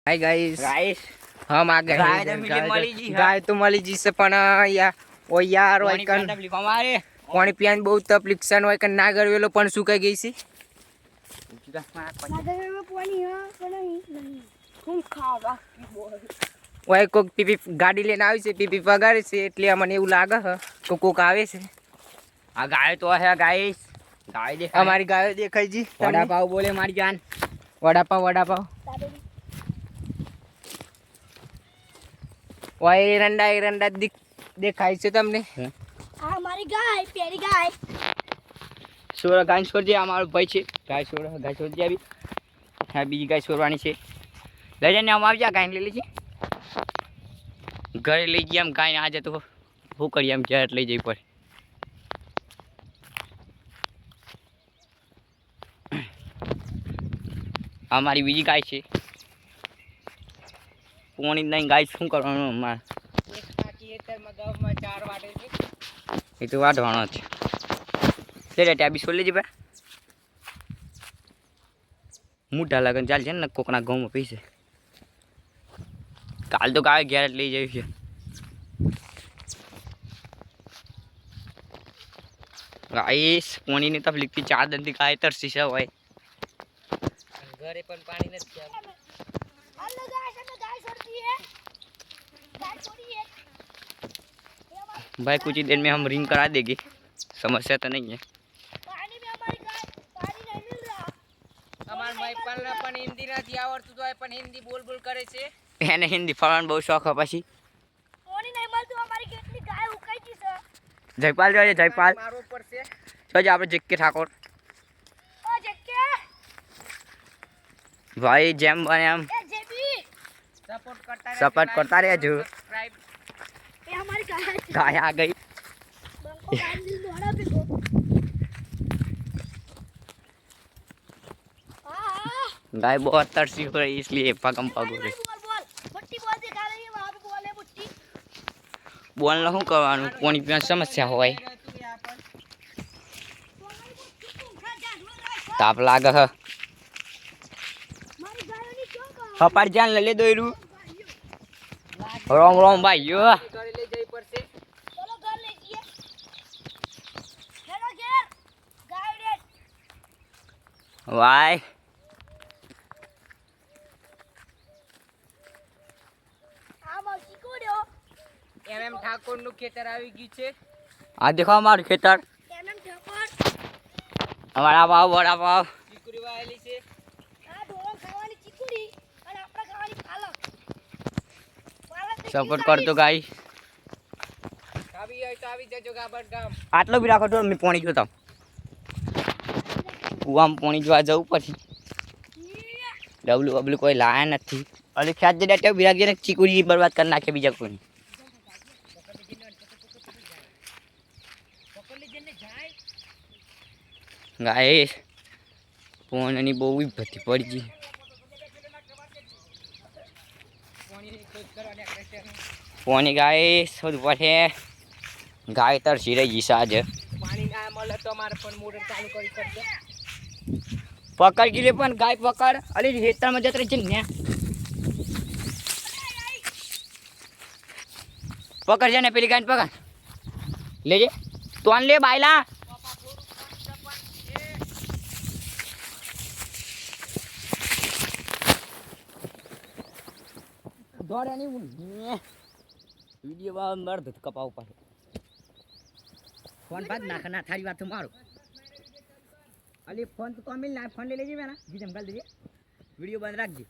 Hi guys guys हम आ गए गाय हैं। तो मिली मली जी गाय तो मली जी से पण यार पानी कन तकलीफ हमारे पानी पीने बहुत तकलीफ सन હોય કન નાગર વેલો પણ સુકાઈ ગઈ છે ઓય કોક પીપી ગાડી લઈને આવી છે પીપી પગાડે છે એટલે અમને એવું લાગે છે કે કોક આવે છે आ गाय तो है गाइस गाय देखा અમારી ગાયો દેખાય જી वड़ा पाव बोले मारी जान વડાપાવ ઓય એરંડા દેખાય છે તમને આ મારી ગાય પેરી ગાય सोरा गाय छोड़ दिया हमारे भाई छे गाय छोड़ दिया अभी हाँ बीजी गाय छोड़वानी छे ले जाने हम आ जा गाय ले लीजिए घरे ले जाइए हम गाय आ जाए तो वो करिए हम क्या ले जाइए पर हमारी बीजी गाय छे पानी नहीं गाय शू करवानो हमारे ये तो वाढवानो छे ले रे टाबी छोड़ लीजिए भाई मोटा लगन चाल न कोकना गाँव में पीसे काल तो गाय घेर ले जाए गाइस पानी ने तब लिखती 4 दिन गाय तरसी से होय ઘરે પણ પાણી નથી અલ્લે ગાય છે ગાય છોડતી है गाय छोड़ी है भाई कुछ ही देर में हम रिंग करा देंगे समस्या तो नहीं है पानी में हमारी गाय पानी नहीं मिल रहा અમાર મયપાલને પણ હિન્દી નથી આવડતું તો એ પણ હિન્દી બોલ કરે છે એને हिंदी ફરવાનો બહુ શોખ है પછી पानी नहीं મળતું हमारी કેટલી ગાય ઉકાઈ ગઈ છે જયપાલ જોઈએ જયપાલ મારો પર છે જોજે આપણે જેકે ઠાકોર ઓ જક્કે ભાઈ જેમ બને એમ એ જેબી સપોર્ટ કરતા રહેજો સબસ્ક્રાઇબ એ हमारी गाय है ગાય આ ગઈ बंको गाय दिल दोड़ा पे को हां गाय बहुत तरसी हो रही इसलिए पगम पग हो रही बोल बुट्टी बोल दिखा रही है वहां पे बोले बुट्टी બોલને શું કરવાનું પાણી પીવાની સમસ્યા હોય તાપ લાગે હ हमारी गायों क्यों का હપાડ જાન લે દોયરું રોમ રોમ ભાઈઓ ઘરે લઈ જઈ પડશે चलो घर ले जिए हेलो घेर गाय डेट વાય आ मौसी को दो એમ ઠાકોરનું ખેતર આવી ગયું છે આ દેખો અમારું ખેતર एमएम ठोकर અમારા વડા પાવ ચીકુરી વાયેલી છે आ ढोल खावानी चिकुड़ी और आपरा खावानी पालक पालक સપોર્ટ કરતો ગાય આવી હોય તો આવી જજો ગાબડ ગામ આટલો બી રાખો તો મેં પાણી જોતા કુવામાં પાણી જોવા જવું પછી ડબલું કોઈ લાયા નથી અને ખ્યાત જઈને ટેવ બિરાગીને ચીકુડી બરબાદ કરી નાખે બીજા કોઈ ગાય ફોનની બહુ ભતી પડી ગઈ ફોની ગાય શોધ પડે ગાય તરસી રહી ગઈ સાજ પાણી ના મળે તો અમારે પણ મોટર ચાલુ કરી પડશે પકડ ગઈ લે પણ ગાય પકડ અરે ખેતરમાં જત રહી છે ને પકડ છે ને પેલી ગાયને પકડ લેજે તો આન લે બાયલા દોડે નહીં વિડીયો બાર માર દત કપાવ પાસે ફોન બાદ નાખ ના થારી વાત મારો અલી ફોન તો મિલ ના ફોન લઈ લેજે મેના બીજમ ગાલ દેજે વિડીયો બંધ રાખજે